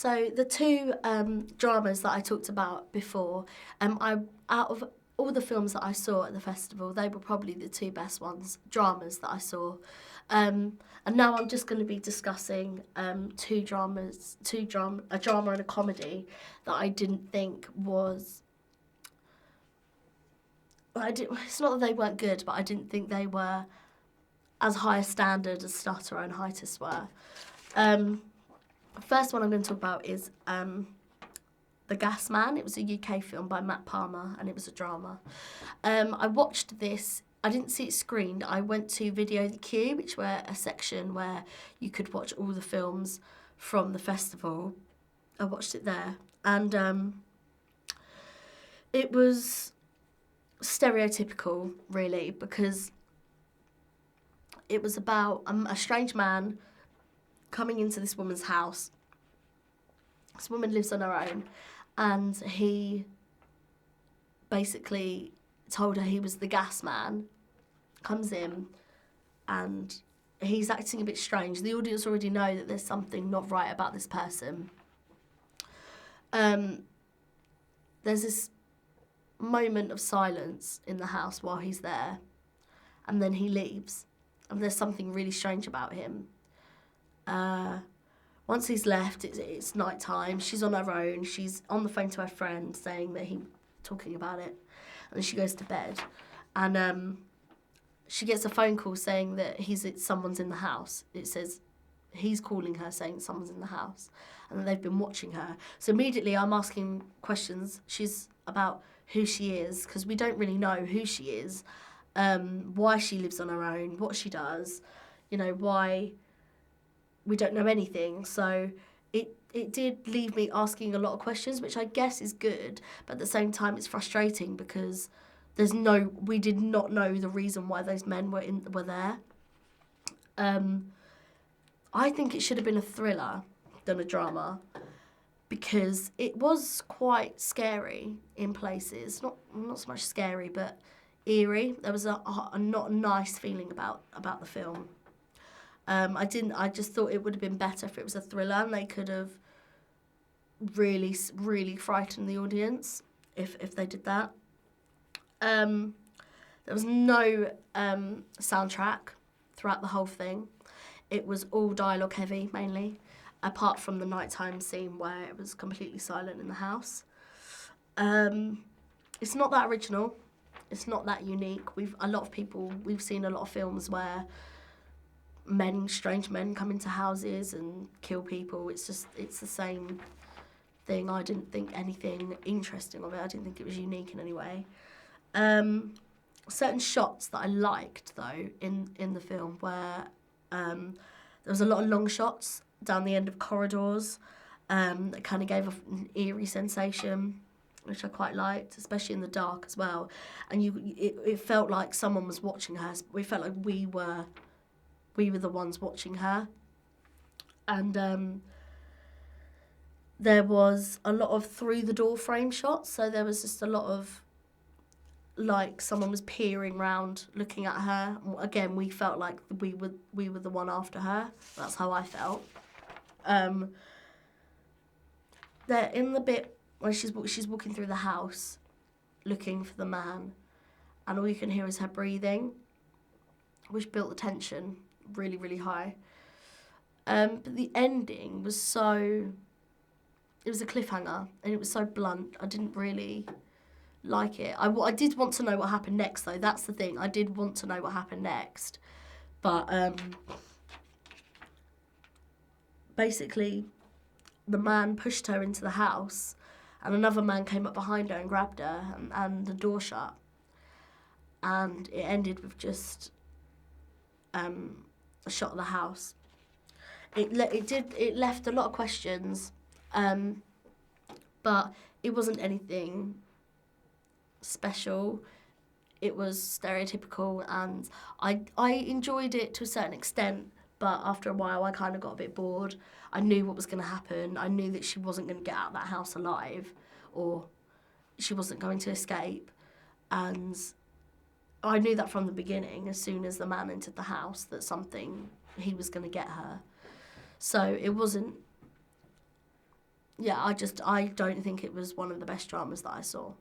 So the two dramas that I talked about before, out of all the films that I saw at the festival, they were probably the two best dramas that I saw. And now I'm just going to be discussing a drama and a comedy that I didn't think was. It's not that they weren't good, but I didn't think they were as high a standard as Stutter and Hiatus were. First one I'm going to talk about is The Gas Man. It was a UK film by Matt Palmer, and it was a drama. I watched this. I didn't see it screened. I went to Video the Queue, which were a section where you could watch all the films from the festival. I watched it there, and it was stereotypical, really, because it was about a strange man coming into this woman's house. This woman lives on her own, and he basically told her he was the gas man. Comes in, and he's acting a bit strange. The audience already know that there's something not right about this person. There's this moment of silence in the house while he's there, and then he leaves, and there's something really strange about him. Once he's left, it's night time. She's on her own. She's on the phone to her friend saying that talking about it, and then she goes to bed, and she gets a phone call saying that someone's in the house. It says he's calling her saying someone's in the house, and that they've been watching her. So immediately I'm asking questions. She's about who she is, because we don't really know who she is, why she lives on her own, what she does, why. We don't know anything, so it did leave me asking a lot of questions, which I guess is good, but at the same time it's frustrating because we did not know the reason why those men were there. I think it should have been a thriller than a drama, because it was quite scary in places. Not so much scary, but eerie. There was a not nice feeling about the film. I just thought it would have been better if it was a thriller, and they could have really, really frightened the audience if they did that. There was no soundtrack throughout the whole thing. It was all dialogue heavy, mainly, apart from the nighttime scene where it was completely silent in the house. It's not that original. It's not that unique. We've seen a lot of films where strange men come into houses and kill people. It's the same thing. I didn't think anything interesting of it. I didn't think it was unique in any way. Certain shots that I liked, though, in the film, where there was a lot of long shots down the end of corridors that kind of gave off an eerie sensation, which I quite liked, especially in the dark as well. And it felt like someone was watching her. We felt like we were the ones watching her. And there was a lot of through the door frame shots, so there was just a lot of, like, someone was peering round looking at her. Again, we felt like we were the one after her. That's how I felt. There, in the bit where she's walking through the house looking for the man, and all you can hear is her breathing, which built the tension really, really high. But the ending was it was a cliffhanger, and it was so blunt. I didn't really like it. I did want to know what happened next, though. That's the thing. I did want to know what happened next. But basically, the man pushed her into the house, and another man came up behind her and grabbed her, and the door shut. And it ended with just a shot of the house. It left a lot of questions, but it wasn't anything special. It was stereotypical, and I enjoyed it to a certain extent, but after a while I kind of got a bit bored. I knew what was going to happen. I knew that she wasn't going to get out of that house alive, or she wasn't going to escape, and I knew that from the beginning, as soon as the man entered the house, that he was going to get her. So it wasn't yeah, I don't think it was one of the best dramas that I saw.